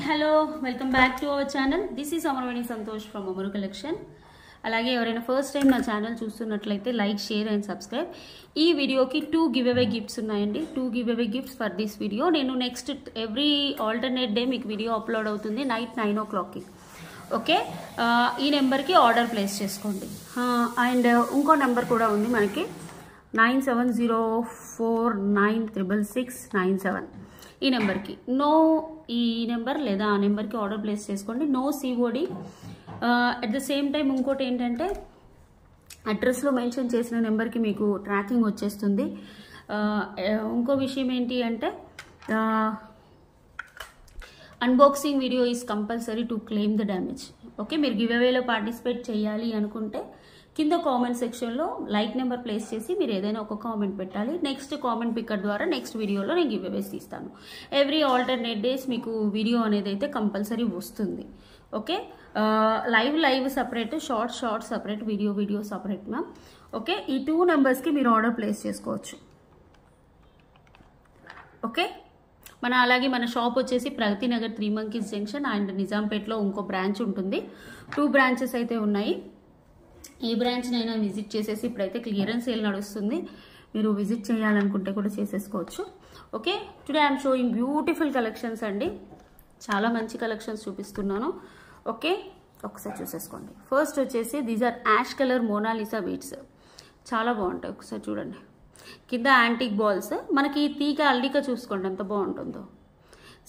Hello welcome back to our channel. This is Amaraveni Santosh from Amaru collection. అలాగే ఎవరైనా first time నా channel చూస్తున్నట్లయితే like, share and subscribe. ఈ వీడియోకి 2 గివ్ అవే గిఫ్ట్స్ ఉన్నాయండి. 2 give away gifts for this video. నేను next every alternate day మీకు video upload అవుతుంది నైట్ 9 o'clockకి. ఓకే, ఈ నెంబర్కి ఆర్డర్ ప్లేస్ చేసుకోండి. అండ్ ఇంకో నెంబర్ కూడా ఉంది మనకి 9704966697. ఈ నెంబర్కి ఈ నెంబర్ లేదా ఆ నెంబర్కి ఆర్డర్ ప్లేస్ చేసుకోండి. No COD. At the same time ఇంకోటి ఏంటంటే అడ్రస్లో మెన్షన్ చేసిన నెంబర్కి మీకు ట్రాకింగ్ వచ్చేస్తుంది. ఇంకో విషయం ఏంటి అంటే unboxing video is compulsory to claim the damage. Okay, మీరు గివ్ అవేలో పార్టిసిపేట్ చేయాలి అనుకుంటే కింద కామెంట్ సెక్షన్లో లైక్ నెంబర్ ప్లేస్ చేసి మీరు ఏదైనా ఒక కామెంట్ పెట్టాలి. నెక్స్ట్ కామెంట్ పిక్కర్ ద్వారా నెక్స్ట్ వీడియోలో నేను గివ్ అవేస్ తీస్తాను. ఎవ్రీ ఆల్టర్నేట్ డేస్ మీకు వీడియో అనేది అయితే కంపల్సరీ వస్తుంది. Okay, live separate, short separate, video separate ma'am. Okay, ఈ 2 నెంబర్స్కి మీరు ఆర్డర్ ప్లేస్ చేసుకోవచ్చు. ఓకే, అలాగే మన షాప్ వచ్చేసి ప్రగతి నగర్ 3 Monkeys జంక్షన్ అండ్ నిజాంపేట్లో ఇంకో బ్రాంచ్ ఉంటుంది. 2 బ్రాంచెస్ అయితే ఉన్నాయి. ఈ బ్రాంచ్నైనా విజిట్ చేసేసి ఇప్పుడైతే క్లియరెన్స్ సేల్ నడుస్తుంది, మీరు విజిట్ చేయాలనుకుంటే కూడా చేసేసుకోవచ్చు. Okay, today I'm showing beautiful collections అండి. చాలా మంచి కలెక్షన్స్ చూపిస్తున్నాను. ఓకే, ఒకసారి చూసేసుకోండి. ఫస్ట్ వచ్చేసి these are ash colour Monalisa beads. చాలా బాగుంటాయి, ఒకసారి చూడండి. కింద యాంటిక్ బాల్స్, మనకి తీగ అల్లిక చూసుకోండి ఎంత బాగుంటుందో.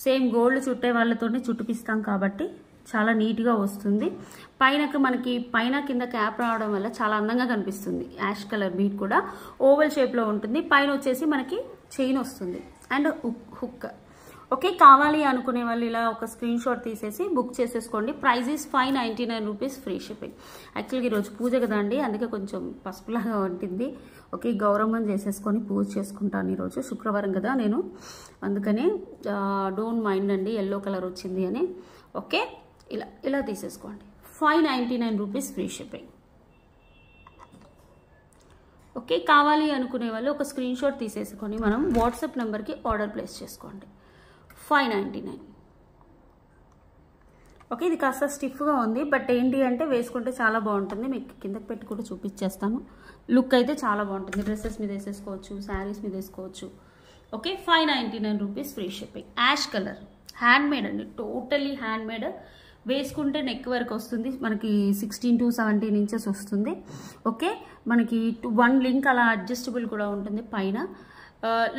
సేమ్ గోల్డ్ చుట్టే వాళ్ళతోనే చుట్టిపిస్తాం కాబట్టి చాలా నీట్గా వస్తుంది. మనకి పైన కింద క్యాప్ రావడం వల్ల చాలా అందంగా కనిపిస్తుంది. యాష్ కలర్ బీట్ కూడా ఓవల్ షేప్లో ఉంటుంది. పైన వచ్చేసి మనకి చైన్ వస్తుంది అండ్ హుక్. ఓకే, కావాలి అనుకునే వాళ్ళు ఇలా ఒక స్క్రీన్ షాట్ తీసేసి బుక్ చేసేసుకోండి. Price is 599 rupees, free shipping. యాక్చువల్గా ఈరోజు పూజ కదా అండి, అందుకే కొంచెం పసుపులాగా ఉంటుంది. ఓకే, గౌరవం చేసేసుకొని పూజ చేసుకుంటాను ఈరోజు, శుక్రవారం కదా నేను, అందుకని డోంట్ మైండ్ అండి ఎల్లో కలర్ వచ్చింది అని. ఓకే, ఇలా తీసేసుకోండి. 599 రూపీస్, ఫ్రీ షిప్పింగ్. ఓకే, కావాలి అనుకునే వాళ్ళు ఒక స్క్రీన్ షాట్ తీసేసుకొని మనం వాట్సాప్ నెంబర్కి ఆర్డర్ ప్లేస్ చేసుకోండి. 599. ఓకే, ఇది కాస్త స్టిఫ్గా ఉంది, బట్ ఏంటి అంటే వేసుకుంటే చాలా బాగుంటుంది. మీకు కిందకి పెట్టి కూడా చూపించేస్తాను. లుక్ అయితే చాలా బాగుంటుంది. డ్రెస్సెస్ మీద వేసేసుకోవచ్చు, శారీస్ మీద వేసుకోవచ్చు. Okay, 599 rupees, free shipping. Ash colour, handmade అండి, టోటలీ హ్యాండ్మేడ్. వేసుకుంటే నెక్ వరకు వస్తుంది, మనకి 16 to 17 ఇంచెస్ వస్తుంది. ఓకే, మనకి 1 లింక్ అలా అడ్జస్టబుల్ కూడా ఉంటుంది పైన.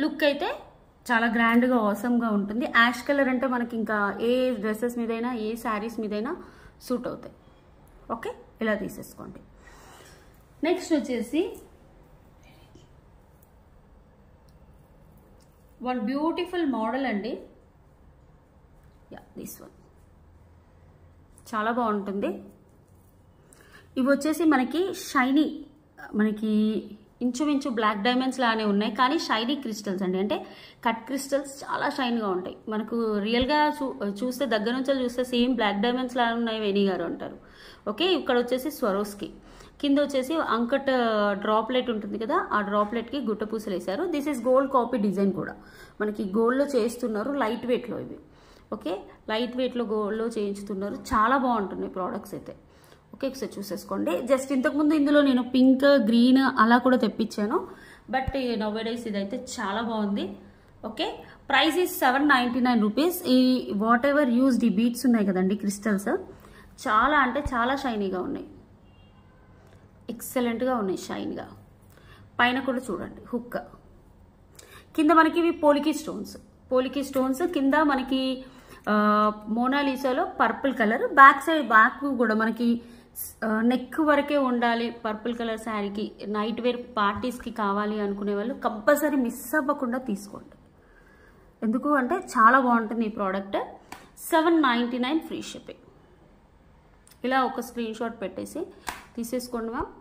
లుక్ అయితే చాలా గ్రాండ్గా ఆసమ్గా ఉంటుంది. యాష్ కలర్ అంటే మనకి ఇంకా ఏ డ్రెస్సెస్ మీదైనా ఏ శారీస్ మీదైనా సూట్ అవుతాయి. ఓకే, ఇలా తీసేసుకోండి. నెక్స్ట్ వచ్చేసి వన్ బ్యూటిఫుల్ మోడల్ అండి. దిస్ వన్ చాలా బాగుంటుంది. ఇవి వచ్చేసి మనకి షైనీ, మనకి ఇంచుమించు బ్లాక్ డైమండ్స్ లానే ఉన్నాయి, కానీ షైనీ క్రిస్టల్స్ అండి. అంటే కట్ క్రిస్టల్స్ చాలా షైన్గా ఉంటాయి. మనకు రియల్గా చూస్తే దగ్గర నుంచి చూస్తే సేమ్ బ్లాక్ డైమండ్స్ లాగా ఉన్నాయి వేణి గారు అంటారు. ఓకే, ఇక్కడ వచ్చేసి స్వరోస్కి, కింద వచ్చేసి అంకట్ డ్రాప్లెట్ ఉంటుంది కదా, ఆ డ్రాప్లెట్కి గుట్ట పూసలు వేశారు. This is gold copy design కూడా మనకి గోల్డ్లో చేస్తున్నారు, లైట్ వెయిట్లో ఇవి. ఓకే, లైట్ వెయిట్లో గోల్డ్లో చేయించుతున్నారు. చాలా బాగుంటున్నాయి ప్రోడక్ట్స్ అయితే. ఓకే, ఒకసారి చూసేసుకోండి. జస్ట్ ఇంతకుముందు ఇందులో నేను పింక్, గ్రీన్ అలా కూడా తెప్పించాను, బట్ నౌవేడేస్ ఇదైతే చాలా బాగుంది. Okay, price is 799 rupees. ఈ వాట్ ఎవర్ యూజ్డ్ ఈ బీట్స్ ఉన్నాయి కదండి, క్రిస్టల్స్ చాలా అంటే చాలా షైనీగా ఉన్నాయి, ఎక్సలెంట్గా ఉన్నాయి షైన్గా. పైన కూడా చూడండి హుక్. కింద మనకి ఇవి పోలికీ స్టోన్స్. కింద మనకి మోనాలిసాలో purple colour. Back side back కూడా మనకి నెక్ వరకే ఉండాలి పర్పుల్ కలర్ శారీకి. నైట్ వేర్ పార్టీస్కి కావాలి అనుకునే వాళ్ళు కంపల్సరీ మిస్ అవ్వకుండా తీసుకోండి. ఎందుకు అంటే చాలా బాగుంటుంది ఈ ప్రోడక్ట్. 799 free shipping. ఇలా ఒక స్క్రీన్ షాట్ పెట్టేసి తీసేసుకోండి మ్యామ్.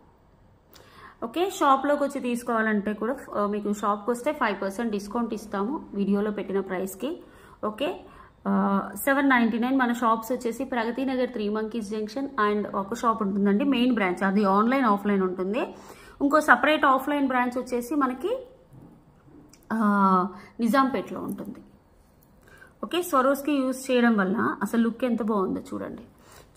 ఓకే, షాప్లోకి వచ్చి తీసుకోవాలంటే కూడా మీకు షాప్కి వస్తే 5% డిస్కౌంట్ ఇస్తాము వీడియోలో పెట్టిన ప్రైస్కి. ఓకే, 799. మన షాప్స్ వచ్చేసి ప్రగతి నగర్ 3 Monkeys జంక్షన్ అండ్ ఒక షాప్ ఉంటుందండి మెయిన్ బ్రాంచ్, అది ఆన్లైన్ ఆఫ్లైన్ ఉంటుంది. ఇంకో సపరేట్ ఆఫ్లైన్ బ్రాంచ్ వచ్చేసి మనకి నిజాంపేట్లో ఉంటుంది. ఓకే, స్వరోస్కి యూస్ చేయడం వల్ల అసలు లుక్ ఎంత బాగుందో చూడండి,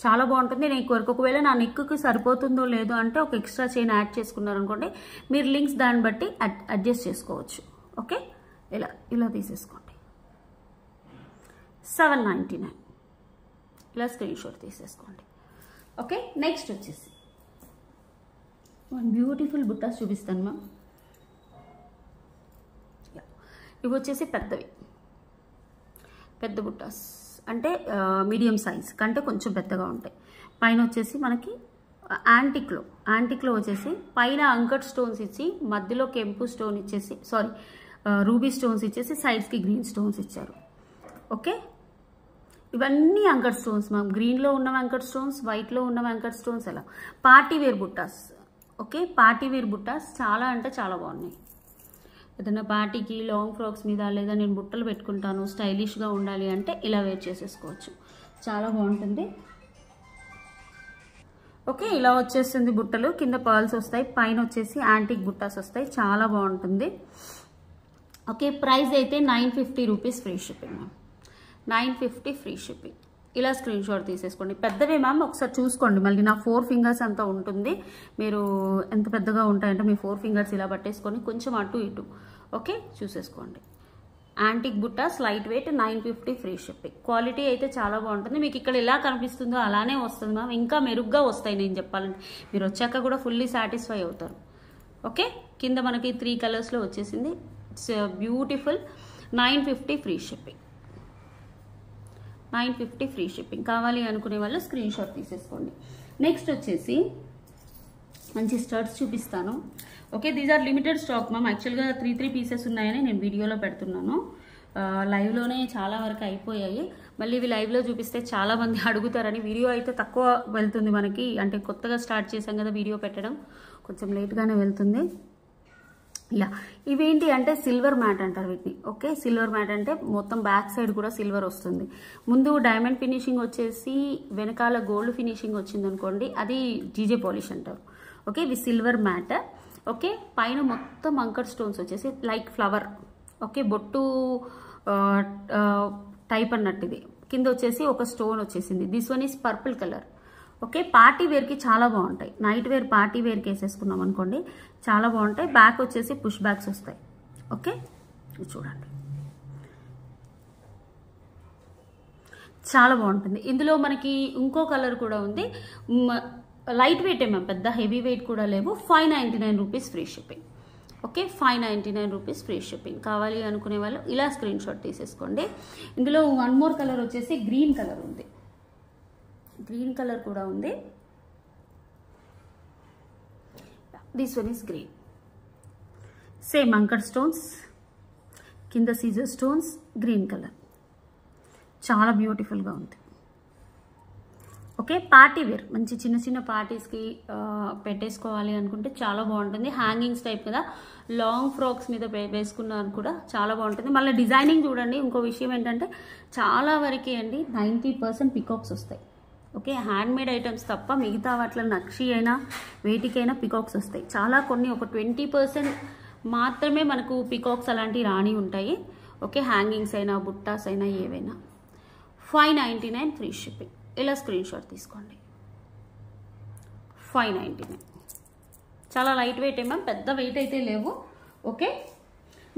చాలా బాగుంటుంది. నేను ఒకవేళ నా నెక్కి సరిపోతుందో లేదో అంటే ఒక ఎక్స్ట్రా చైన్ యాడ్ చేసుకున్నారనుకోండి, మీరు లింక్స్ దాన్ని బట్టి అడ్జస్ట్ చేసుకోవచ్చు. ఓకే, ఇలా తీసేసుకోండి. 799 ఇలా స్క్రీన్ షాట్ తీసేసుకోండి. ఓకే, నెక్స్ట్ వచ్చేసి వన్ బ్యూటిఫుల్ బుట్టాస్ చూపిస్తాను మ్యామ్. ఇవి వచ్చేసి పెద్ద బుట్టాస్, అంటే మీడియం సైజ్ కంటే కొంచెం పెద్దగా ఉంటాయి. పైన వచ్చేసి మనకి యాంటిక్లో వచ్చేసి పైన అంకట్ స్టోన్స్ ఇచ్చి మధ్యలో కెంపు స్టోన్ ఇచ్చేసి రూబీ స్టోన్స్ ఇచ్చేసి సైడ్స్కి గ్రీన్ స్టోన్స్ ఇచ్చారు. ఓకే, ఇవన్నీ అంకట్ స్టోన్స్ మ్యామ్. గ్రీన్లో ఉన్న అంకట్ స్టోన్స్, వైట్లో ఉన్న అంకట్ స్టోన్స్. అలా పార్టీవేర్ బుట్టాస్. ఓకే, పార్టీవేర్ బుట్టాస్ చాలా అంటే చాలా బాగున్నాయి. ఏదైనా పార్టీకి లాంగ్ ఫ్రాక్స్ మీద లేదా నేను బుట్టలు పెట్టుకుంటాను స్టైలిష్గా ఉండాలి అంటే ఇలా వేర్ చేసేసుకోవచ్చు, చాలా బాగుంటుంది. ఓకే, ఇలా వచ్చేస్తుంది బుట్టలు, కింద పర్ల్స్ వస్తాయి, పైన వచ్చేసి యాంటిక్ బుట్టాస్ వస్తాయి, చాలా బాగుంటుంది. ఓకే, ప్రైస్ అయితే 950 rupees free shipping ma'am. 950 free shipping. ఇలా స్క్రీన్ షాట్ తీసేసుకోండి. పెద్దవే మ్యామ్, ఒకసారి చూసుకోండి. మళ్ళీ నా 4 ఫింగర్స్ అంతా ఉంటుంది, మీరు ఎంత పెద్దగా ఉంటాయంటే మీ 4 ఫింగర్స్ ఇలా పట్టేసుకొని కొంచెం అటు ఇటు ఓకే చూసేసుకోండి. యాంటిక్ బుట్టాస్ light weight 950 free shipping. Quality అయితే చాలా బాగుంటుంది. మీకు ఇక్కడ ఎలా కనిపిస్తుందో అలానే వస్తుంది మ్యామ్, ఇంకా మెరుగ్గా వస్తాయి నేను చెప్పాలంటే. మీరు వచ్చాక కూడా ఫుల్లీ సాటిస్ఫై అవుతారు. ఓకే, కింద మనకి 3 కలర్స్లో వచ్చేసింది. It's beautiful. 950 free shipping. 950 free shipping. కావాలి అనుకునే వాళ్ళు స్క్రీన్ షాట్ తీసేసుకోండి. నెక్స్ట్ వచ్చేసి మంచి స్టర్ట్స్ చూపిస్తాను. Okay, these are limited stock ma'am. యాక్చువల్గా 3 పీసెస్ ఉన్నాయని నేను వీడియోలో పెడుతున్నాను. లైవ్లోనే చాలా వరకు అయిపోయాయి. మళ్ళీ ఇవి లైవ్లో చూపిస్తే చాలామంది అడుగుతారని వీడియో అయితే తక్కువ వెళ్తుంది మనకి. అంటే కొత్తగా స్టార్ట్ చేసాం కదా వీడియో పెట్టడం, కొంచెం లేట్గానే వెళ్తుంది. ఇలా ఇవేంటి అంటే సిల్వర్ మ్యాట్ అంటారు వీటిని. ఓకే, సిల్వర్ మ్యాట్ అంటే మొత్తం బ్యాక్ సైడ్ కూడా సిల్వర్ వస్తుంది. ముందు డైమండ్ ఫినిషింగ్ వచ్చేసి వెనకాల గోల్డ్ ఫినిషింగ్ వచ్చింది అనుకోండి, అది జీజే పాలిష్ అంటారు. ఓకే, ఇవి సిల్వర్ మ్యాట్. ఓకే, పైన మొత్తం అంకర్ స్టోన్స్ వచ్చేసి లైక్ ఫ్లవర్. ఓకే, బొట్టు టైప్ అన్నట్టు ఇది. కింద వచ్చేసి ఒక స్టోన్ వచ్చేసింది. This one is purple colour. Okay, party వేర్కి చాలా బాగుంటాయి. నైట్ వేర్ పార్టీ వేర్కి వేసేసుకున్నాం అనుకోండి చాలా బాగుంటాయి. బ్యాక్ వచ్చేసి పుష్ బ్యాక్స్ వస్తాయి. ఓకే, చూడండి చాలా బాగుంటుంది. ఇందులో మనకి ఇంకో కలర్ కూడా ఉంది. లైట్ వెయిట్ ఏమో, పెద్ద హెవీ వెయిట్ కూడా లేవు. 599 rupees free shipping. Okay, 599 rupees free shipping. కావాలి అనుకునే వాళ్ళు ఇలా స్క్రీన్ షాట్ తీసేసుకోండి. ఇందులో వన్ మోర్ కలర్ వచ్చేసి గ్రీన్ కలర్ ఉంది. గ్రీన్ కలర్ కూడా ఉంది. This one is green. Same anchor stones, కింద సీజర్ స్టోన్స్, గ్రీన్ కలర్, చాలా బ్యూటిఫుల్గా ఉంది. ఓకే, పార్టీ వేర్ మంచి చిన్న చిన్న పార్టీస్కి పెట్టేసుకోవాలి అనుకుంటే చాలా బాగుంటుంది. హ్యాంగింగ్స్ టైప్ కదా, లాంగ్ ఫ్రాక్స్ మీద వేసుకున్నారు కూడా చాలా బాగుంటుంది. మళ్ళీ డిజైనింగ్ చూడండి. ఇంకో విషయం ఏంటంటే చాలా వరకే అండి 90% పికాక్స్ వస్తాయి. ఓకే, హ్యాండ్మేడ్ ఐటమ్స్ తప్ప మిగతా వాటిలో నక్షి అయినా వేటికైనా పికాక్స్ వస్తాయి. చాలా కొన్ని ఒక 20% మాత్రమే మనకు పికాక్స్ అలాంటివి రాని ఉంటాయి. ఓకే, హ్యాంగింగ్స్ అయినా బుట్టాస్ అయినా ఏవైనా. 599 ఫ్రీ షిప్పింగ్. ఇలా స్క్రీన్ షాట్ తీసుకోండి. 599. చాలా లైట్ వెయిట్ ఏమో, పెద్ద వెయిట్ అయితే లేవు. ఓకే,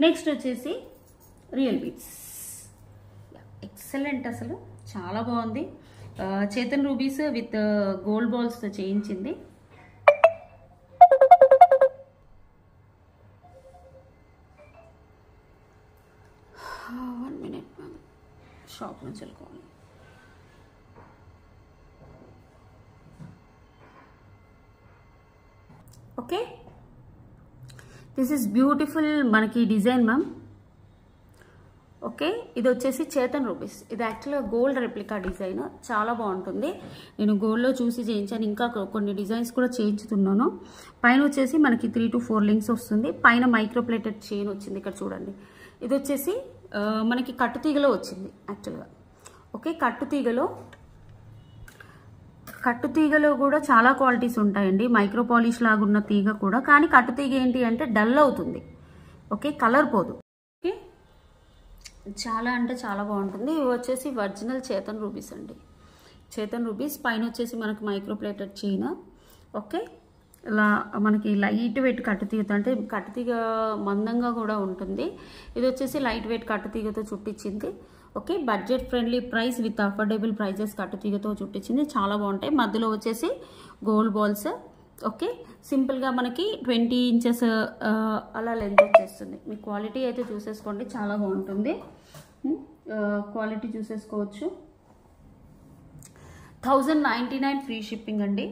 నెక్స్ట్ వచ్చేసి రియల్ బీడ్స్. ఎక్సలెంట్, అసలు చాలా బాగుంది. చేతన్ రూబీస్ విత్ గోల్డ్ బాల్స్తో చేయించింది. వన్ మినిట్ మ్యామ్, షాప్ నుంచి వెళ్ళుకోవాలి. ఓకే, దిస్ ఇస్ బ్యూటిఫుల్ మనకి డిజైన్ మ్యామ్. ఓకే, ఇది వచ్చేసి చేతన్ రూబీస్. ఇది యాక్చువల్గా గోల్డ్ రెప్లికా డిజైన్, చాలా బాగుంటుంది. నేను గోల్డ్లో చూసి చేయించాను, ఇంకా కొన్ని డిజైన్స్ కూడా చేయించుతున్నాను. పైన వచ్చేసి మనకి 3 to 4 లింక్స్ వస్తుంది. పైన మైక్రోప్లేటెడ్ చైన్ వచ్చింది. ఇక్కడ చూడండి, ఇది వచ్చేసి మనకి కట్టుతీగలో వచ్చింది యాక్చువల్గా. ఓకే, కట్టుతీగలో కూడా చాలా క్వాలిటీస్ ఉంటాయండి. మైక్రో పాలిష్ లాగా ఉన్న తీగ కూడా, కానీ కట్టుతీగ ఏంటి అంటే డల్ అవుతుంది. ఓకే, కలర్ పోదు. ఓకే, చాలా అంటే చాలా బాగుంటుంది. ఇవి వచ్చేసి ఒరిజినల్ చేతన్ రూబీస్ అండి. చేతన్ రూబీస్ పైన వచ్చేసి మనకు మైక్రో ప్లేటెడ్ చైన్. ఓకే, ఇలా మనకి లైట్ వెయిట్ కట్టుతీగతో, అంటే కట్టుతీగ మందంగా కూడా ఉంటుంది. ఇది వచ్చేసి లైట్ వెయిట్ కట్టుతీగతో చుట్టించింది. Okay, budget friendly price with affordable prices కట్టుతీగతో చుట్టించింది. చాలా బాగుంటాయి. మధ్యలో వచ్చేసి గోల్డ్ బాల్స్. ఓకే, సింపుల్గా మనకి 20 ఇంచెస్ అలా లెంత్ వచ్చేస్తుంది. మీ క్వాలిటీ అయితే చూసేసుకోండి, చాలా బాగుంటుంది. క్వాలిటీ చూసేసుకోవచ్చు. 1099 ఫ్రీ షిప్పింగ్ అండి.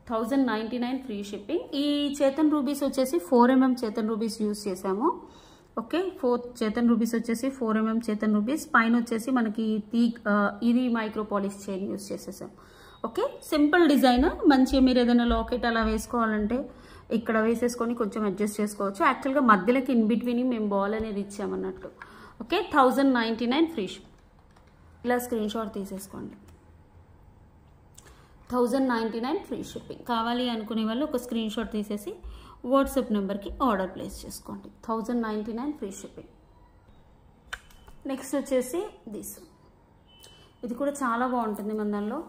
1099 ఫ్రీ షిప్పింగ్. ఈ చేతన్ రూబీస్ వచ్చేసి 4mm చేతన్ రూబీస్ యూజ్ చేసాము. ఓకే, చేతన్ రూబీస్ వచ్చేసి 4mm చేతన్ రూబీస్. పైన వచ్చేసి మనకి ఇది మైక్రో పాలిష్ చైన్ యూజ్ చేసేసాం. Okay, simple design. మంచిగా మీరు ఏదైనా లాకెట్ అలా వేసుకోవాలంటే ఇక్కడ వేసేసుకొని కొంచెం అడ్జస్ట్ చేసుకోవచ్చు. యాక్చువల్గా మధ్యలోకి ఇన్ బిట్వీన్ మేము బాల్ అనేది ఇచ్చామన్నట్టు. Okay, 1099 free ship. ఇలా స్క్రీన్ షాట్ తీసేసుకోండి. 1099 ఫ్రీ షిప్పింగ్. కావాలి అనుకునే వాళ్ళు ఒక స్క్రీన్ షాట్ తీసేసి వాట్సాప్ నెంబర్కి ఆర్డర్ ప్లేస్ చేసుకోండి. 1099 ఫ్రీ షిప్పింగ్. నెక్స్ట్ వచ్చేసి ఇది కూడా చాలా బాగుంటుంది మన దానిలో.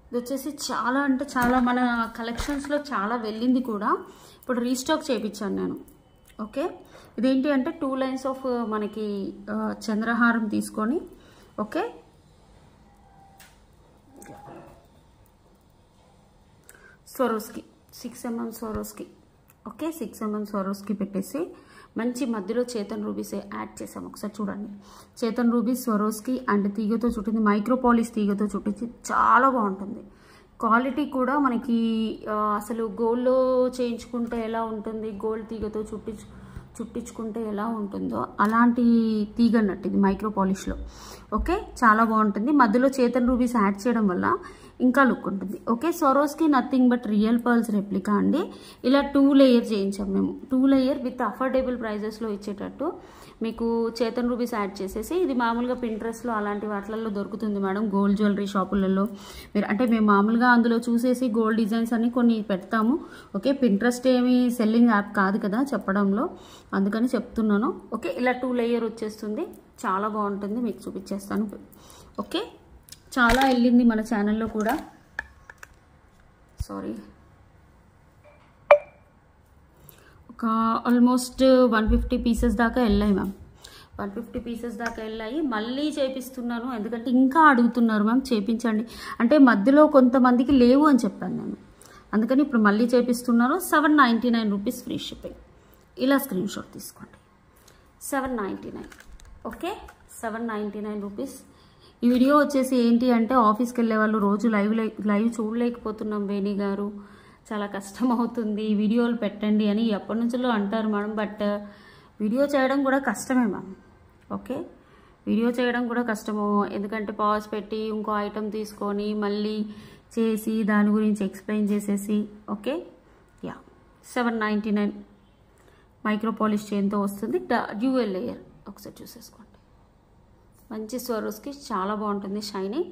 ఇది వచ్చేసి చాలా అంటే చాలా మన కలెక్షన్స్లో చాలా వెళ్ళింది కూడా. ఇప్పుడు రీస్టాక్ చేయించాను నేను. ఓకే, ఇదేంటి అంటే 2 లైన్స్ ఆఫ్ మనకి చంద్రహారం తీసుకొని, okay, Swarovski 6mm Swarovski. Okay, 6mm Swarovski పెట్టేసి మంచి మధ్యలో చేతన్ రూబీస్ యాడ్ చేసాం. ఒకసారి చూడండి. చేతన్ రూబీస్ స్వరోస్కి అండ్ తీగతో చుట్టింది, మైక్రో పాలిష్ తీగతో చుట్టించి చాలా బాగుంటుంది. క్వాలిటీ కూడా మనకి అసలు గోల్డ్లో చేయించుకుంటే ఎలా ఉంటుంది, గోల్డ్ తీగతో చుట్టించుకుంటే ఎలా ఉంటుందో అలాంటి తీగ అన్నట్టు ఇది మైక్రో పాలిష్లో. ఓకే, చాలా బాగుంటుంది. మధ్యలో చేతన్ రూబీస్ యాడ్ చేయడం వల్ల ఇంకా లుక్ ఉంటుంది. Okay, Swarovski nothing but real pearls replica అండి. ఇలా 2 లేయర్ చేయించాం మేము. 2 లేయర్ విత్ అఫోర్డబుల్ ప్రైజెస్లో ఇచ్చేటట్టు మీకు చేతన్ రూబీస్ యాడ్ చేసేసి. ఇది మామూలుగా పింట్రెస్ట్లో అలాంటి వాటిలలో దొరుకుతుంది మేడం, గోల్డ్ జ్యువెలరీ షాపులలో. మేము మామూలుగా అందులో చూసేసి గోల్డ్ డిజైన్స్ అన్ని కొన్ని పెడతాము. ఓకే, పింట్రెస్ట్ ఏమి సెల్లింగ్ యాప్ కాదు కదా చెప్పడంలో, అందుకని చెప్తున్నాను. ఓకే, ఇలా 2 లేయర్ వచ్చేస్తుంది. చాలా బాగుంటుంది, మీకు చూపించేస్తాను. ఓకే, చాలా వెళ్ళింది మన ఛానల్లో కూడా. సారీ, ఒక ఆల్మోస్ట్ 150 పీసెస్ దాకా వెళ్ళాయి మ్యామ్. 150 పీసెస్ దాకా వెళ్ళాయి. మళ్ళీ చేపిస్తున్నాను ఎందుకంటే ఇంకా అడుగుతున్నారు మ్యామ్ చేపించండి అంటే. మధ్యలో కొంతమందికి లేవు అని చెప్పాను నేను, అందుకని ఇప్పుడు మళ్ళీ చేపిస్తున్నాను. 799 రూపీస్ ఫ్రీ షిప్పింగ్. ఇలా స్క్రీన్ షాట్ తీసుకోండి. 799. Okay, 799 rupees. ఈ వీడియో వచ్చేసి ఏంటి అంటే ఆఫీస్కి వెళ్ళే వాళ్ళు రోజు లైవ్ చూడలేకపోతున్నాం వేణి గారు, చాలా కష్టం అవుతుంది, వీడియోలు పెట్టండి అని ఎప్పటి నుంచో అంటారు మేడం. బట్ వీడియో చేయడం కూడా కష్టమే మ్యామ్. ఓకే, వీడియో చేయడం కూడా కష్టము. ఎందుకంటే పాజ్ పెట్టి ఇంకో ఐటమ్ తీసుకొని మళ్ళీ చేసి దాని గురించి ఎక్స్ప్లెయిన్ చేసేసి. ఓకే, 799 మైక్రో పాలిష్ చైన్తో వస్తుంది. డ్యూయల్ లేయర్ ఒకసారి చూసేసుకోండి. మంచి స్వరోస్కి చాలా బాగుంటుంది షైనింగ్.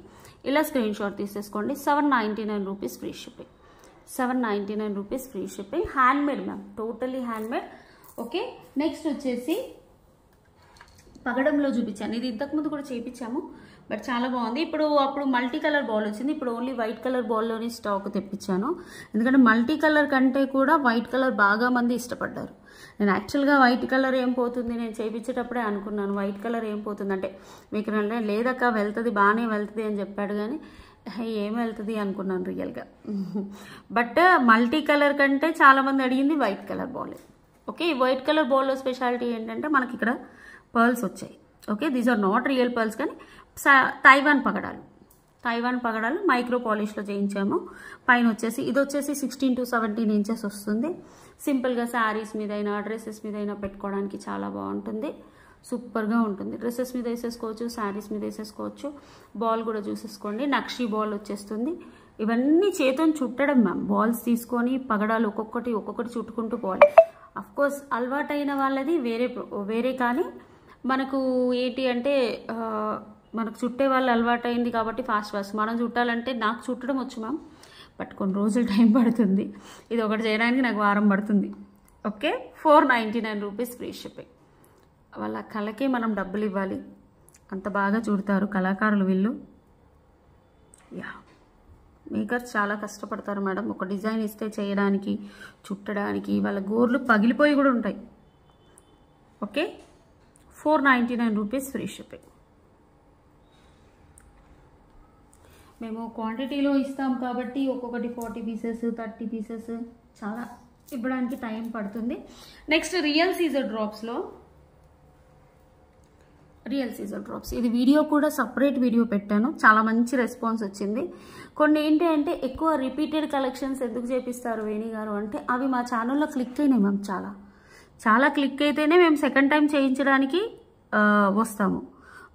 ఇలా స్క్రీన్ షాట్ తీసేసుకోండి. 799 rupees free shipping. 799 rupees free shipping. Handmade ma'am, totally handmade. Okay, next వచ్చేసి పగడంలో చూపించాను. ఇది ఇంతకుముందు కూడా చేయించాము బట్ చాలా బాగుంది. అప్పుడు మల్టీ కలర్ బాల్ వచ్చింది, ఇప్పుడు ఓన్లీ వైట్ కలర్ బాల్లోని స్టాక్ తెప్పించాను. ఎందుకంటే మల్టీ కలర్ కంటే కూడా వైట్ కలర్ బాగా మంది ఇష్టపడ్డారు. నేను యాక్చువల్గా వైట్ కలర్ ఏం పోతుంది, నేను చేయించేటప్పుడే అనుకున్నాను వైట్ కలర్ ఏం పోతుంది అంటే, మీకు లేదక్క వెళ్తుంది, బాగానే వెళ్తుంది అని చెప్పాడు. కానీ ఏం వెళ్తుంది అనుకున్నాను రియల్గా. బట్ మల్టీ కలర్ కంటే చాలామంది అడిగింది వైట్ కలర్ బాల్. ఓకే, ఈ వైట్ కలర్ బాల్లో స్పెషాలిటీ ఏంటంటే మనకి ఇక్కడ పర్ల్స్ వచ్చాయి. Okay, these are not real pearls, కానీ తైవాన్ పగడాలు మైక్రో పాలిష్లో చేయించాము. పైన వచ్చేసి ఇది వచ్చేసి 16 to 17 ఇంచెస్ వస్తుంది. సింపుల్గా శారీస్ మీద అయినా డ్రెస్సెస్ మీద అయినా పెట్టుకోవడానికి చాలా బాగుంటుంది, సూపర్గా ఉంటుంది. డ్రెస్సెస్ మీద వేసేసుకోవచ్చు, శారీస్ మీద వేసేసుకోవచ్చు. బాల్ కూడా చూసేసుకోండి, నక్షి బాల్ వచ్చేస్తుంది. ఇవన్నీ చేతిని చుట్టడం మ్యామ్. బాల్స్ తీసుకొని పగడాలు ఒక్కొక్కటి చుట్టుకుంటూ పోవాలి. అఫ్కోర్స్ అలవాటైన వాళ్ళది వేరే కానీ మనకు ఏంటి అంటే మనకు చుట్టే వాళ్ళు అలవాటైంది కాబట్టి ఫాస్ట్ మనం చుట్టాలంటే నాకు చుట్టడం వచ్చు మ్యామ్, బట్ కొన్ని రోజులు టైం పడుతుంది. ఇది ఒకటి చేయడానికి నాకు వారం పడుతుంది. Okay, 499 rupees free shipping. వాళ్ళ కళకే మనం డబ్బులు ఇవ్వాలి, అంత బాగా చుడతారు కళాకారులు వీళ్ళు. యా, మేకర్స్ చాలా కష్టపడతారు మేడం. ఒక డిజైన్ ఇస్తే చేయడానికి, చుట్టడానికి వాళ్ళ గోర్లు పగిలిపోయి కూడా ఉంటాయి. Okay, 499 rupees free shipping. మేము క్వాంటిటీలో ఇస్తాం కాబట్టి ఒక్కొక్కటి 40 పీసెస్ 30 పీసెస్ చాలా ఇవ్వడానికి టైం పడుతుంది. నెక్స్ట్ రియల్ సీజర్ డ్రాప్స్లో, రియల్ సీజర్ డ్రాప్స్ ఇది వీడియో కూడా సపరేట్ వీడియో పెట్టాను, చాలా మంచి రెస్పాన్స్ వచ్చింది. కొన్ని ఏంటి అంటే ఎక్కువ రిపీటెడ్ కలెక్షన్స్ ఎందుకు చేపిస్తారు వేణి గారు అంటే అవి మా ఛానల్లో క్లిక్ అయినాయి మ్యామ్. చాలా క్లిక్ అయితేనే మేము సెకండ్ టైం చేయించడానికి వస్తాము.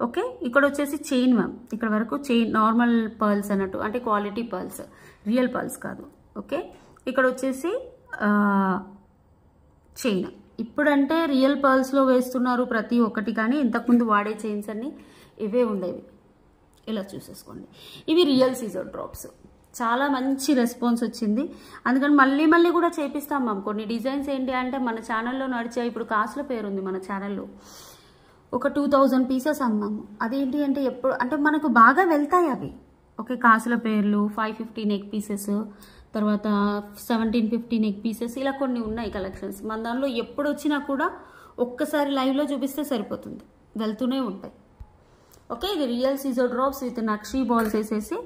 ఓకే, ఇక్కడ వచ్చేసి చైన్ మ్యామ్, ఇక్కడ వరకు చైన్ నార్మల్ పర్ల్స్ అన్నట్టు, అంటే క్వాలిటీ పర్ల్స్, రియల్ పర్ల్స్ కాదు. ఓకే, ఇక్కడ వచ్చేసి చైన్. ఇప్పుడంటే రియల్ పర్ల్స్లో వేస్తున్నారు ప్రతి ఒక్కటి, కానీ ఇంతకుముందు వాడే చైన్స్ అన్నీ ఇవే ఉండేవి. ఇలా చూసేసుకోండి, ఇవి రియల్ సీజర్ డ్రాప్స్. చాలా మంచి రెస్పాన్స్ వచ్చింది, అందుకని మళ్ళీ కూడా చేపిస్తాం మ్యామ్. కొన్ని డిజైన్స్ ఏంటి అంటే మన ఛానల్లో నడిచే, ఇప్పుడు కాసుల పేరు ఉంది మన ఛానల్లో, ఒక 2000 పీసెస్ అమ్మాము. అదేంటి అంటే ఎప్పుడు అంటే మనకు బాగా వెళ్తాయి అవి. ఓకే, కాసుల పేర్లు 550 నెక్ పీసెస్, తర్వాత 1750 నెక్ పీసెస్, ఇలా కొన్ని ఉన్నాయి కలెక్షన్స్. మన దానిలో ఎప్పుడు వచ్చినా కూడా ఒక్కసారి లైవ్లో చూపిస్తే సరిపోతుంది, వెళ్తూనే ఉంటాయి. ఓకే, ఇది real Caesar drops with nakshi balls వేసేసి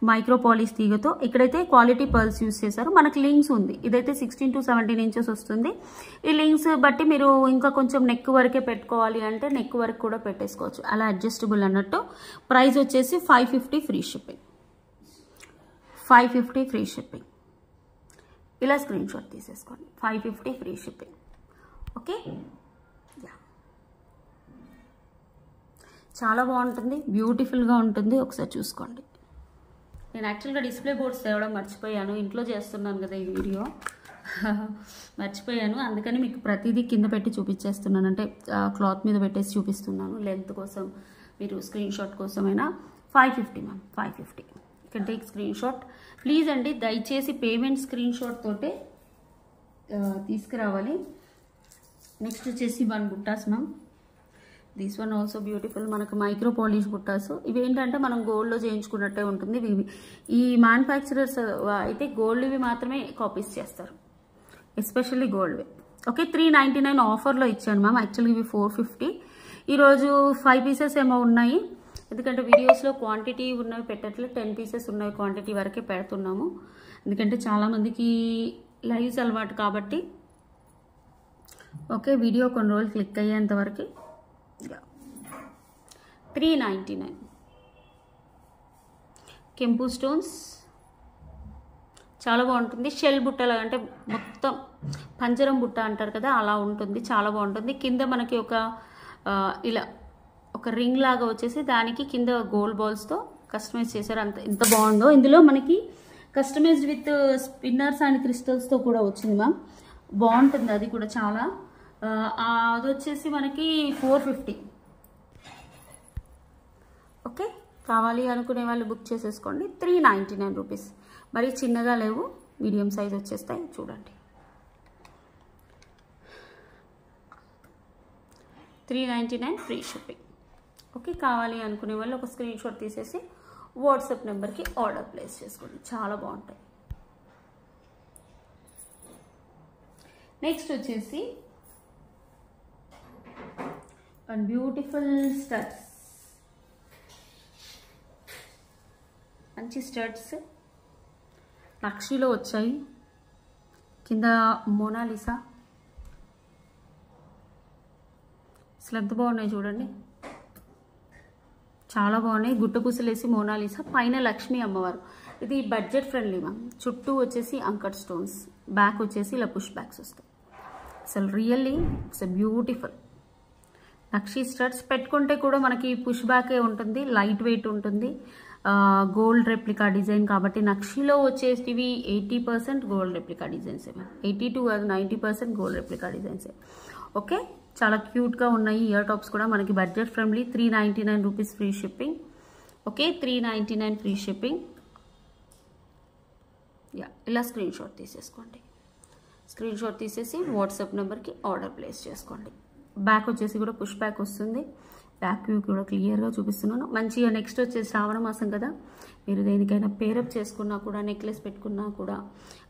మైక్రో పాలిష్ తీగతో. ఇక్కడైతే క్వాలిటీ పర్ల్స్ యూస్ చేశారు. మనకు లింక్స్ ఉంది, ఇదైతే 16 to 17 ఇంచెస్ వస్తుంది. ఈ లింక్స్ బట్టి మీరు ఇంకా కొంచెం నెక్ వరకే పెట్టుకోవాలి అంటే నెక్ వరకు కూడా పెట్టేసుకోవచ్చు, అలా అడ్జస్టబుల్ అన్నట్టు. ప్రైస్ వచ్చేసి 550 ఫ్రీ షిప్పింగ్, 550 ఫ్రీ షిప్పింగ్. ఇలా స్క్రీన్ షాట్ తీసేసుకోండి, 550 ఫ్రీ షిప్పింగ్. ఓకే, చాలా బాగుంటుంది, బ్యూటిఫుల్గా ఉంటుంది. ఒకసారి చూసుకోండి. నేను యాక్చువల్గా డిస్ప్లే బోర్డ్స్ తేవడం మర్చిపోయాను, ఇంట్లో చేస్తున్నాను కదా ఈ వీడియో, మర్చిపోయాను. అందుకని మీకు ప్రతిదీ కింద పెట్టి చూపించేస్తున్నాను, అంటే క్లాత్ మీద పెట్టేసి చూపిస్తున్నాను లెంత్ కోసం, మీరు స్క్రీన్ షాట్ కోసమైనా. 550 ma'am, 550. You can take screen shot please అండి. దయచేసి పేమెంట్ స్క్రీన్ షాట్ తోటే తీసుకురావాలి. నెక్స్ట్ వచ్చేసి 1 బుట్టాస్ ma'am. This one also beautiful, మనకు మైక్రో పాలిష్ బుట్టాస్. ఇవి ఏంటంటే మనం గోల్డ్లో చేయించుకున్నట్టే ఉంటుంది. ఈ మ్యానుఫ్యాక్చరర్స్ అయితే గోల్డ్ ఇవి మాత్రమే కాపీస్ చేస్తారు, ఎస్పెషల్లీ గోల్డ్వి. ఓకే, 399 ఆఫర్లో ఇచ్చాను మ్యామ్. యాక్చువల్గా ఇవి 450. ఈరోజు 5 పీసెస్ ఏమో ఉన్నాయి, ఎందుకంటే వీడియోస్లో క్వాంటిటీ ఉన్నవి పెట్టట్లేదు, 10 పీసెస్ ఉన్నవి క్వాంటిటీ వరకే పెడుతున్నాము. ఎందుకంటే చాలామందికి లైవ్స్ అలవాటు కాబట్టి. ఓకే, వీడియో కొన్ని రోజులు క్లిక్ అయ్యేంత వరకు 399. కెంపు స్టోన్స్ చాలా బాగుంటుంది. షెల్ బుట్టలా, అంటే మొత్తం పంజరం బుట్ట అంటారు కదా, అలా ఉంటుంది, చాలా బాగుంటుంది. కింద మనకి ఒక ఇలా ఒక రింగ్ లాగా వచ్చేసి దానికి కింద గోల్డ్ బాల్స్తో కస్టమైజ్ చేశారు. ఎంత బాగుందో. ఇందులో మనకి కస్టమైజ్డ్ విత్ స్పిన్నర్స్ అండ్ క్రిస్టల్స్తో కూడా వచ్చింది మ్యామ్, బాగుంటుంది అది కూడా చాలా. అది వచ్చేసి మనకి 450. ఓకే, కావాలి అనుకునే వాళ్ళు బుక్ చేసేసుకోండి. 399 రూపీస్. మరి చిన్నగా లేవు, మీడియం సైజ్ వచ్చేస్తాయి, చూడండి. 399 ఫ్రీ షిప్పింగ్. ఓకే, కావాలి అనుకునే వాళ్ళు ఒక స్క్రీన్ షాట్ తీసేసి వాట్సాప్ నెంబర్కి ఆర్డర్ ప్లేస్ చేసుకోండి, చాలా బాగుంటాయి. నెక్స్ట్ వచ్చేసి అండ్ బ్యూటిఫుల్ స్టడ్స్, మంచి స్టడ్స్ నక్షీలో వచ్చాయి. కింద మోనాలిసా, అసలు ఎంత బాగున్నాయి చూడండి, చాలా బాగున్నాయి. గుట్ట పూసలేసి మోనాలిసా, పైన లక్ష్మీ అమ్మవారు. ఇది బడ్జెట్ ఫ్రెండ్లీ మ్యామ్. చుట్టూ వచ్చేసి అంకట్ స్టోన్స్, బ్యాక్ వచ్చేసి ఇలా పుష్ బ్యాక్స్ వస్తాయి. అసలు really it's beautiful. Nakshi studs పెట్టుకుంటే కూడా మనకి పుష్ బ్యాకే ఉంటుంది, లైట్ వెయిట్ ఉంటుంది, గోల్డ్ రెప్లికా డిజైన్ కాబట్టి. నక్షీలో వచ్చేటివి 80% గోల్డ్ రెప్లికా డిజైన్సే మ్యామ్, 82 కాదు 90% గోల్డ్ రెప్లికా డిజైన్సే. ఓకే, చాలా క్యూట్గా ఉన్నాయి. ఇయర్ టాప్స్ కూడా మనకి budget friendly. 399 rupees free shipping. Okay, 399 free shipping. Yeah, ఇలా స్క్రీన్ షాట్ తీసేసుకోండి. స్క్రీన్ షాట్ తీసేసి వాట్సాప్ నెంబర్కి ఆర్డర్ ప్లేస్ చేసుకోండి. బ్యాక్ వచ్చేసి కూడా పుష్ బ్యాక్ వస్తుంది. బ్యాక్ వ్యూ కూడా క్లియర్గా చూపిస్తున్నాను. మంచిగా నెక్స్ట్ వచ్చేసి శ్రావణ మాసం కదా, మీరు దేనికైనా పేరప్ చేసుకున్నా కూడా, నెక్లెస్ పెట్టుకున్నా కూడా,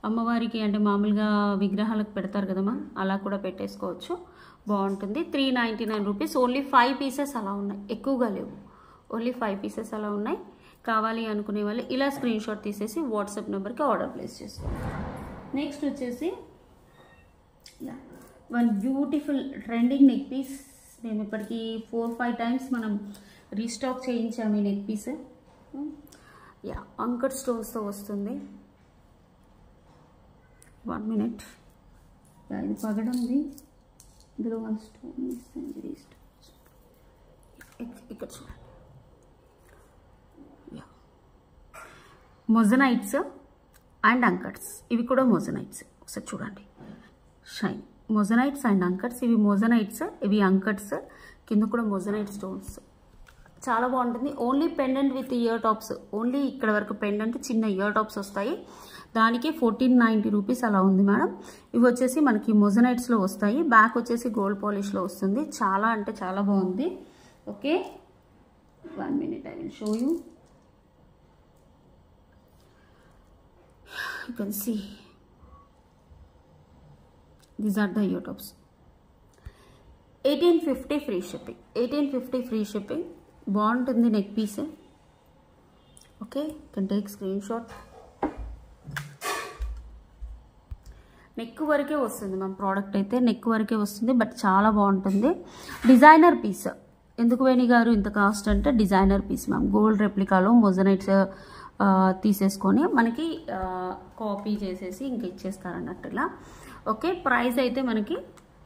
అమ్మవారికి అంటే మామూలుగా విగ్రహాలకు పెడతారు కదమ్మా, అలా కూడా పెట్టేసుకోవచ్చు. బాగుంటుంది. 399 రూపీస్. ఓన్లీ 5 పీసెస్ అలా ఉన్నాయి, ఎక్కువగా లేవు. ఓన్లీ 5 పీసెస్ అలా ఉన్నాయి. కావాలి అనుకునే వాళ్ళు ఇలా స్క్రీన్ షాట్ తీసేసి వాట్సాప్ నెంబర్కి ఆర్డర్ ప్లేస్ చేసుకోండి. నెక్స్ట్ వచ్చేసి one beautiful trending neck piece. మేము ఇప్పటికీ 4-5 టైమ్స్ మనం రీస్టాక్ చేయించాము ఈ నెక్ పీస్. అంకట్ స్టోన్స్తో వస్తుంది. 1 మినిట్. ఇది పగడంది. ఇందులో 1 స్టోన్ ఇక్కడ చూడండి. మొజనైట్స్ అండ్ అంకట్స్, ఇవి కూడా మొజనైట్స్. ఒకసారి చూడండి, షైన్ మొజనైట్స్ అండ్ అంకట్స్. ఇవి మొజనైట్స్, ఇవి అంకట్స్. కింద కూడా మొజనైట్ స్టోన్స్. చాలా బాగుంటుంది. Only pendant with ear tops. Only ఇక్కడ వరకు పెండెంట్, చిన్న ఇయర్ టాప్స్ వస్తాయి. దానికి 1490 రూపీస్ అలా ఉంది మేడం. ఇవి వచ్చేసి మనకి మొజనైట్స్లో వస్తాయి. బ్యాక్ వచ్చేసి గోల్డ్ పాలిష్లో వస్తుంది. చాలా అంటే చాలా బాగుంది. Okay, 1 minute, I will show you. You can see these are the ear tops. 1850 free shipping. 1850 free shipping. బాగుంటుంది neck piece. Okay, can take screen shot. Neck వరకే వస్తుంది మ్యామ్, ప్రోడక్ట్ అయితే నెక్ వరకే వస్తుంది, బట్ చాలా బాగుంటుంది. Designer piece. ఎందుకు వేణి గారు ఇంత కాస్ట్ అంటే డిజైనర్ పీస్ మ్యామ్. గోల్డ్ రెప్లికాలో మొజనైట్స్ తీసేసుకొని మనకి కాపీ చేసేసి ఇంకా ఇచ్చేస్తారన్నట్టు ఇలా. ఓకే, ప్రైస్ అయితే మనకి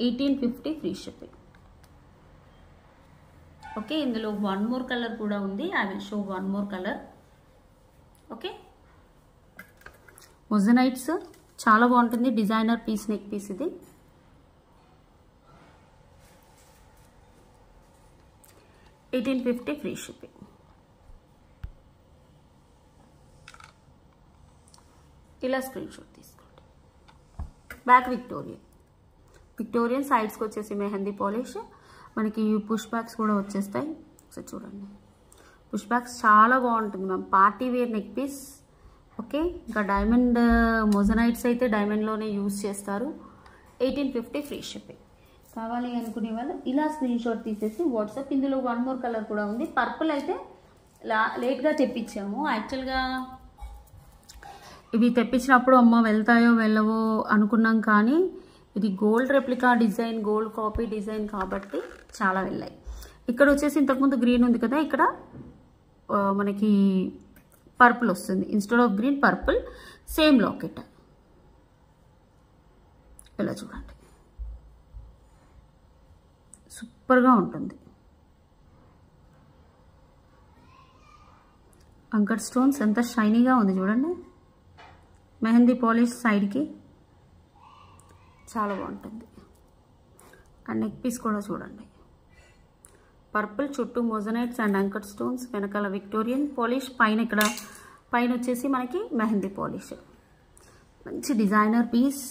1850 ఫ్రీ షిప్పింగ్. ఓకే, ఇందులో 1 మోర్ కలర్ కూడా ఉంది. I will show 1 more colour. Okay, moissanites చాలా బాగుంటుంది. డిజైనర్ పీస్, నెక్ పీస్ ఇది. $1850 ఫ్రీ షిప్పింగ్. ఇలా స్క్రీన్ షాట్ తీసుకోండి. బ్యాక్ విక్టోరియన్ సైడ్స్కి వచ్చేసి మెహందీ పాలిష్. మనకి పుష్ బ్యాక్స్ కూడా వచ్చేస్తాయి. ఒకసారి చూడండి, పుష్ బ్యాక్స్ చాలా బాగుంటుంది ma'am. Party wear neck piece. Okay, ఇంకా డైమండ్ మొజనైట్స్ అయితే డైమండ్లోనే యూజ్ చేస్తారు. 1850 ఫ్రీ షిప్పింగ్. కావాలి అనుకునే వాళ్ళు ఇలా స్క్రీన్ షాట్ తీసేసి వాట్సాప్. ఇందులో 1 మోర్ కలర్ కూడా ఉంది. పర్పుల్ అయితే లేట్గా తెప్పించాము. యాక్చువల్గా ఇవి తెప్పించినప్పుడు అమ్మ వెళ్తాయో వెళ్ళవో అనుకున్నాం, కానీ ఇది gold replica design, gold copy design కాబట్టి చాలా వెళ్ళాయి. ఇక్కడ వచ్చేసి ఇంతకుముందు గ్రీన్ ఉంది కదా, ఇక్కడ మనకి పర్పుల్ వస్తుంది. Instead of green purple. Same locket. ఇలా చూడండి, సూపర్గా ఉంటుంది. అంకట్ స్టోన్స్ ఎంత షైనీగా ఉంది చూడండి. మెహందీ పాలిష్ సైడ్కి చాలా బాగుంటుంది. అండ్ నెక్ పీస్ కూడా చూడండి, పర్పుల్, చుట్టూ మొజనైట్స్ అండ్ అంకట్ స్టోన్స్, వెనకాల విక్టోరియన్ పాలిష్, పైన ఇక్కడ పైన వచ్చేసి మనకి మెహందీ పాలిష్. మంచి డిజైనర్ పీస్.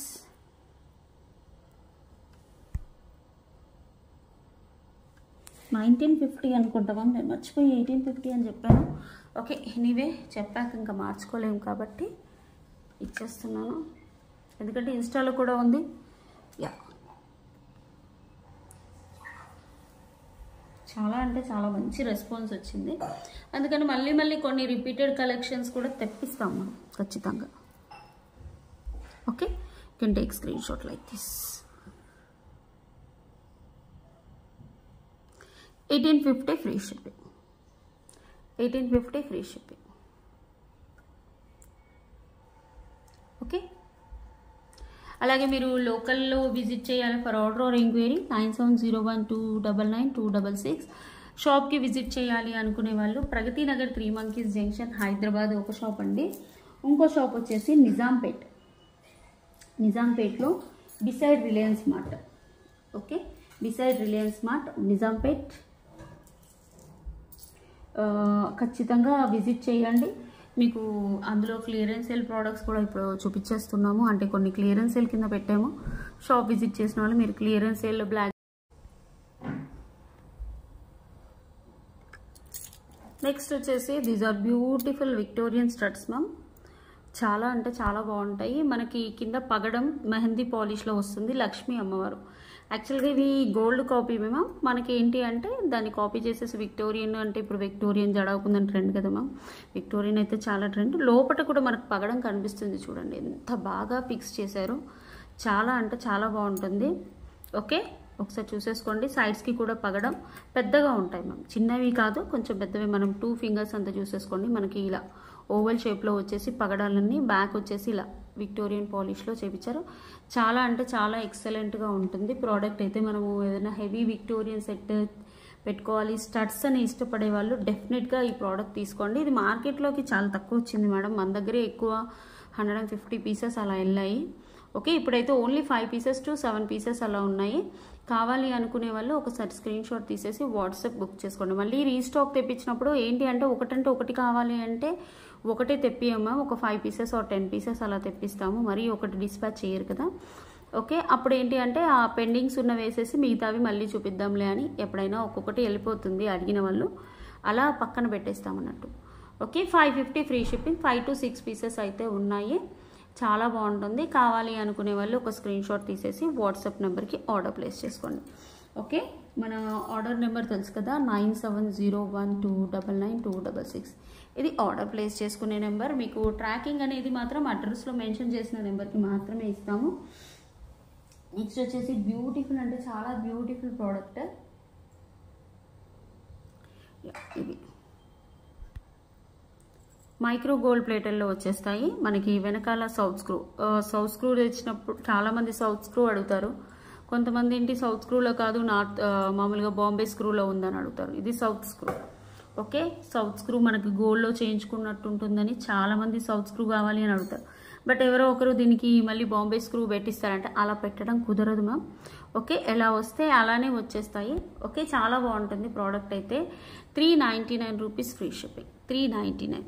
$1950 అనుకుంటామా, నేను మర్చిపోయి 1850 అని చెప్పాను. ఓకే, ఎనీవే చెప్పాక ఇంకా మార్చుకోలేము కాబట్టి ఇచ్చేస్తున్నాను, ఎందుకంటే ఇన్స్టాలో కూడా ఉంది. చాలా అంటే చాలా మంచి రెస్పాన్స్ వచ్చింది. అందుకని మళ్ళీ మళ్ళీ కొన్ని రిపీటెడ్ కలెక్షన్స్ కూడా తెప్పిస్తాం మనం ఖచ్చితంగా. Okay, can take screen shot like this. 1850 free shipping. 1850 free shipping. Okay, అలాగే మీరు లోకల్లో విజిట్ చేయాలి ఫర్ ఆర్డర్ ఆర్ ఎంక్వైరీ 9701299266. షాప్కి విజిట్ చేయాలి అనుకునే వాళ్ళు ప్రగతి నగర్ 3 మంకీస్ జంక్షన్ హైదరాబాద్ ఒక షాప్ అండి. ఇంకో షాప్ వచ్చేసి నిజాంపేట్లో beside Reliance Mart. Okay, beside Reliance Mart Nizampet. ఖచ్చితంగా విజిట్ చేయండి. మీకు అందులో క్లియరెన్స్ సేల్ ప్రోడక్ట్స్ కూడా ఇప్పుడు చూపించేస్తున్నాము, అంటే కొన్ని క్లియరెన్స్ సేల్ కింద పెట్టాము. షాప్ విజిట్ చేసిన వాళ్ళు మీరు క్లియరెన్స్ సేల్ బ్లాక్ నెక్స్ట్ వచ్చేసి these are beautiful Victorian studs ma'am. చాలా అంటే చాలా బాగుంటాయి. మనకి కింద పగడం మెహందీ పాలిష్లో వస్తుంది, లక్ష్మీ అమ్మవారు. యాక్చువల్గా ఇది గోల్డ్ కాపీ మ్యామ్. మనకి ఏంటి అంటే దాన్ని కాపీ చేసేసి విక్టోరియన్, అంటే ఇప్పుడు విక్టోరియన్ జడవుకుందని ట్రెండ్ కదా మ్యామ్. విక్టోరియన్ అయితే చాలా ట్రెండ్. లోపల కూడా మనకు పగడం కనిపిస్తుంది చూడండి, ఎంత బాగా ఫిక్స్ చేశారు. చాలా అంటే చాలా బాగుంటుంది. ఓకే, ఒకసారి చూసేసుకోండి. సైడ్స్కి కూడా పగడం పెద్దగా ఉంటాయి మ్యామ్, చిన్నవి కాదు కొంచెం పెద్దవి. మనం 2 ఫింగర్స్ అంతా చూసేసుకోండి. మనకి ఇలా ఓవల్ షేప్లో వచ్చేసి పగడాలన్నీ, బ్యాక్ వచ్చేసి ఇలా విక్టోరియన్ పాలిష్లో చేపించారు. చాలా అంటే చాలా ఎక్సలెంట్గా ఉంటుంది ప్రోడక్ట్ అయితే. మనము ఏదైనా హెవీ విక్టోరియన్ సెట్ పెట్టుకోవాలి, స్టడ్స్ అని ఇష్టపడే వాళ్ళు డెఫినెట్గా ఈ ప్రోడక్ట్ తీసుకోండి. ఇది మార్కెట్లోకి చాలా తక్కువ వచ్చింది మేడం, మన దగ్గరే ఎక్కువ 150 పీసెస్ అలా వెళ్ళాయి. ఓకే, ఇప్పుడైతే ఓన్లీ 5 పీసెస్ to 7 పీసెస్ అలా ఉన్నాయి. కావాలి అనుకునే వాళ్ళు ఒకసారి స్క్రీన్ షాట్ తీసేసి వాట్సాప్ బుక్ చేసుకోండి. మళ్ళీ రీస్టాక్ తెప్పించినప్పుడు ఏంటి అంటే ఒకటంటే ఒకటి కావాలి అంటే ఒకటే తెప్పియమ్మా, ఒక 5 పీసెస్ or 10 పీసెస్ అలా తెప్పిస్తాము, మరి ఒకటి డిస్పాచ్ చేయరు కదా. ఓకే, అప్పుడు ఏంటి అంటే ఆ పెండింగ్స్ ఉన్న వేసేసి మిగతావి మళ్ళీ చూపిద్దాంలే అని ఎప్పుడైనా ఒక్కొక్కటి వెళ్ళిపోతుంది అడిగిన వాళ్ళు, అలా పక్కన పెట్టేస్తామన్నట్టు. Okay, 550 free shipping, 5 to 6 pieces అయితే ఉన్నాయి. చాలా బాగుంటుంది. కావాలి అనుకునే వాళ్ళు ఒక స్క్రీన్ షాట్ తీసేసి వాట్సాప్ నెంబర్కి ఆర్డర్ ప్లేస్ చేసుకోండి. ఓకే, మన ఆర్డర్ నెంబర్ తెలుసు కదా, 9701299266. ఇది ఆర్డర్ ప్లేస్ చేసుకునే నెంబర్. మీకు ట్రాకింగ్ అనేది మాత్రం అడ్రస్లో మెన్షన్ చేసిన నెంబర్కి మాత్రమే ఇస్తాము. నెక్స్ట్ వచ్చేసి బ్యూటిఫుల్ అంటే చాలా బ్యూటిఫుల్ ప్రోడక్ట్ ఇది. మైక్రో గోల్డ్ ప్లేటర్లో వచ్చేస్తాయి. మనకి వెనకాల సౌత్ స్క్రూ తెచ్చినప్పుడు చాలామంది సౌత్ స్క్రూ అడుగుతారు. కొంతమంది ఏంటి సౌత్ స్క్రూలో కాదు, నార్త్ మామూలుగా బాంబే స్క్రూలో ఉందని అడుగుతారు. ఇది south screw. Okay, south screw మనకి గోల్డ్లో చేయించుకున్నట్టు ఉంటుందని చాలామంది సౌత్ స్క్రూ కావాలి అని అడుగుతారు. బట్ ఎవరో ఒకరు దీనికి మళ్ళీ బాంబే స్క్రూ పెట్టిస్తారంటే అలా పెట్టడం కుదరదు మ్యామ్. ఓకే, ఎలా వస్తే అలానే వచ్చేస్తాయి. ఓకే, చాలా బాగుంటుంది ప్రోడక్ట్ అయితే. 399 rupees free shipping. 399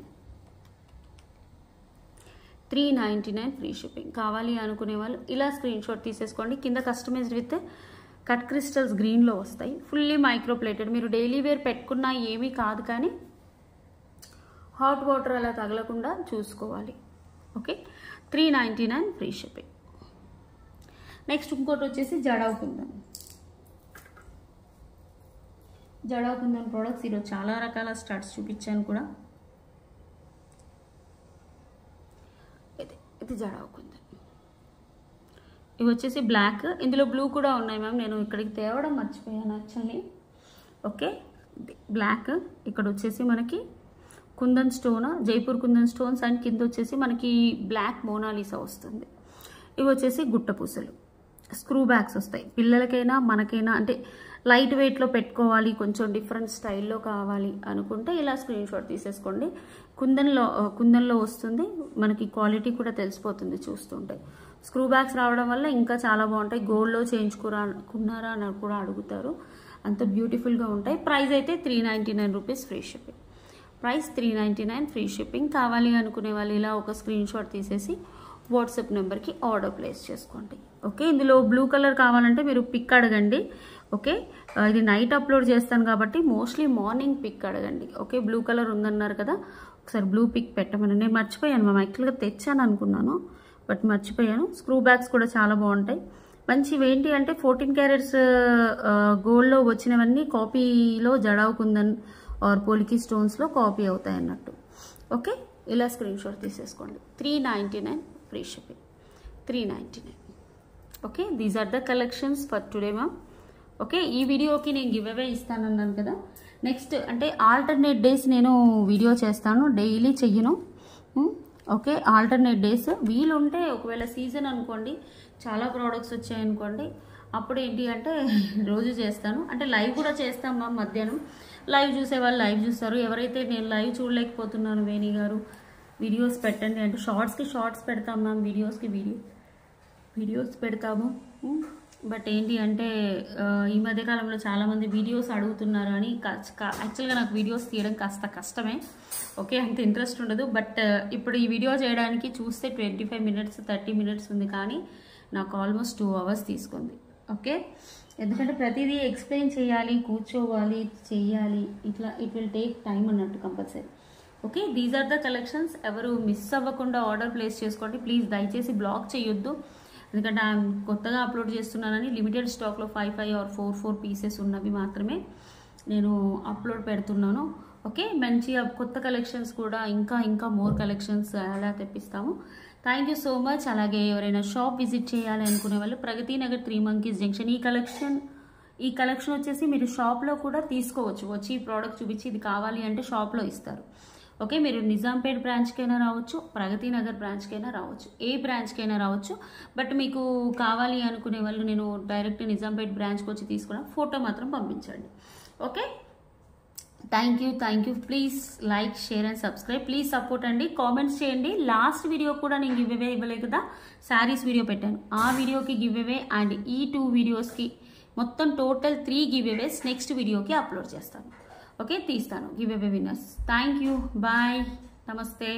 free shipping. కావాలి అనుకునే వాళ్ళు ఇలా స్క్రీన్ షాట్ తీసేసుకోండి. కింద కస్టమైజ్డ్ విత్ కట్ క్రిస్టల్స్ గ్రీన్లో వస్తాయి. Fully micro plated. మీరు డైలీ వేర్ పెట్టుకున్నా ఏమీ కాదు, కానీ హాట్ వాటర్ అలా తగలకుండా చూసుకోవాలి. Okay, 399 free shipping. నెక్స్ట్ ఇంకోటి వచ్చేసి జడావ్ కుందన్ ప్రోడక్ట్స్. ఈరోజు చాలా రకాల స్టడ్స్ చూపించాను కూడా. ఇది జడావ్ కుందన్. ఇవి వచ్చేసి బ్లాక్, ఇందులో బ్లూ కూడా ఉన్నాయి మ్యామ్. నేను ఇక్కడికి తేవడం మర్చిపోయాను యాక్చువల్లీ. Okay, black. ఇక్కడ వచ్చేసి మనకి kundan stone, Jaipur kundan stones, and కింద వచ్చేసి మనకి బ్లాక్ మోనాలిసా వస్తుంది. ఇవి వచ్చేసి గుట్ట పూసలు. స్క్రూ బ్యాగ్స్ వస్తాయి. పిల్లలకైనా మనకైనా అంటే లైట్ వెయిట్లో పెట్టుకోవాలి, కొంచెం డిఫరెంట్ స్టైల్లో కావాలి అనుకుంటే ఇలా స్క్రీన్ షాట్ తీసేసుకోండి. కుందన్లో వస్తుంది. మనకి క్వాలిటీ కూడా తెలిసిపోతుంది చూస్తుంటే. స్క్రూ బ్యాగ్స్ రావడం వల్ల ఇంకా చాలా బాగుంటాయి. గోల్డ్లో చేయించుకున్నారా అని కూడా అడుగుతారు, అంత బ్యూటిఫుల్గా ఉంటాయి. ప్రైస్ అయితే 399 rupees free shipping. Price 399 free shipping. కావాలి అనుకునే వాళ్ళు ఇలా ఒక స్క్రీన్ షాట్ తీసేసి వాట్సాప్ నెంబర్కి ఆర్డర్ ప్లేస్ చేసుకోండి. ఓకే, ఇందులో బ్లూ కలర్ కావాలంటే మీరు పిక్ అడగండి. ఓకే, ఇది నైట్ అప్లోడ్ చేస్తాను కాబట్టి మోస్ట్లీ మార్నింగ్ పిక్ అడగండి. ఓకే, బ్లూ కలర్ ఉందన్నారు కదా, ఒకసారి బ్లూ పిక్ పెట్టమని. నేను మర్చిపోయాను మ్యామ్, యాక్చువల్గా తెచ్చాను అనుకున్నాను బట్ మర్చిపోయాను. స్క్రూ బ్యాగ్స్ కూడా చాలా బాగుంటాయి. మంచివి ఏంటి అంటే 14 క్యారెట్స్ గోల్డ్లో వచ్చినవన్నీ కాపీలో జడావ్ కుందన్ ఆర్ పోలికి స్టోన్స్లో కాపీ అవుతాయి అన్నట్టు. ఓకే, ఇలా స్క్రీన్ షాట్ తీసేసుకోండి. 399 free shipping. 399. Okay, these are the collections for today ma'am. Okay, ఈ వీడియోకి నేను గివ్ అవే ఇస్తానన్నాను కదా. నెక్స్ట్ అంటే ఆల్టర్నేట్ డేస్ నేను వీడియో చేస్తాను, డైలీ చెయ్యను. ఓకే, ఆల్టర్నేట్ డేస్ వీలుంటే, ఒకవేళ సీజన్ అనుకోండి చాలా ప్రోడక్ట్స్ వచ్చాయనుకోండి, అప్పుడు ఏంటి అంటే రోజు చేస్తాను. అంటే లైవ్ కూడా చేస్తాం మ్యామ్. మధ్యాహ్నం లైవ్ చూసే వాళ్ళు లైవ్ చూస్తారు. ఎవరైతే నేను లైవ్ చూడలేకపోతున్నాను వేణి గారు వీడియోస్ పెట్టండి అంటే షార్ట్స్కి షార్ట్స్ పెడతాం మ్యామ్, వీడియోస్కి వీడియోస్ పెడతాము. బట్ ఏంటి అంటే ఈ మధ్యకాలంలో చాలామంది వీడియోస్ అడుగుతున్నారు అని యాక్చువల్గా నాకు వీడియోస్ తీయడం కాస్త కష్టమే. ఓకే, అంత ఇంట్రెస్ట్ ఉండదు. బట్ ఇప్పుడు ఈ వీడియో చేయడానికి చూస్తే 25 minutes 30 minutes ఉంది, కానీ నాకు ఆల్మోస్ట్ 2 hours తీసుకుంది. ఓకే, ఎందుకంటే ప్రతిదీ ఎక్స్ప్లెయిన్ చేయాలి, కూర్చోవాలి, చెయ్యాలి, ఇట్లా ఇట్ విల్ టేక్ టైం అన్నట్టు compulsory. Okay, these are the collections. ఎవరు మిస్ అవ్వకుండా ఆర్డర్ ప్లేస్ చేసుకోండి ప్లీజ్. దయచేసి బ్లాక్ చేయొద్దు, ఎందుకంటే కొత్తగా అప్లోడ్ చేస్తున్నానని లిమిటెడ్ స్టాక్లో 5 or 4 పీసెస్ ఉన్నవి మాత్రమే నేను అప్లోడ్ పెడుతున్నాను. ఓకే, మంచిగా కొత్త కలెక్షన్స్ కూడా ఇంకా మోర్ కలెక్షన్స్ అలా తెప్పిస్తాము. Thank you so much. అలాగే ఎవరైనా షాప్ విజిట్ చేయాలి అనుకునే వాళ్ళు ప్రగతి నగర్ 3 Monkeys జంక్షన్. ఈ కలెక్షన్ వచ్చేసి మీరు షాప్లో కూడా తీసుకోవచ్చు. వచ్చి ఈ ప్రోడక్ట్ చూపించి ఇది కావాలి అంటే షాప్లో ఇస్తారు. ఓకే, మీరు నిజాంపేట్ బ్రాంచ్కైనా రావచ్చు, ప్రగతి నగర్ బ్రాంచ్కైనా రావచ్చు, ఏ బ్రాంచ్కైనా రావచ్చు. బట్ మీకు కావాలి అనుకునే వాళ్ళు నేను డైరెక్ట్ నిజాంపేట్ బ్రాంచ్కి వచ్చి తీసుకున్నా, ఫోటో మాత్రం పంపించండి. Okay, thank you. Please like, share and subscribe. Please support అండి. కామెంట్స్ చేయండి. లాస్ట్ వీడియో కూడా నేను గివ్ అవే ఇవ్వలేదు కదా, శారీస్ వీడియో పెట్టాను, ఆ వీడియోకి గివ్ అవే అండ్ ఈ 2 వీడియోస్కి మొత్తం టోటల్ 3 గివ్ అవేస్ నెక్స్ట్ వీడియోకి అప్లోడ్ చేస్తాను. ఓకే, తీస్తాను giveaway winners. Thank you, bye, నమస్తే.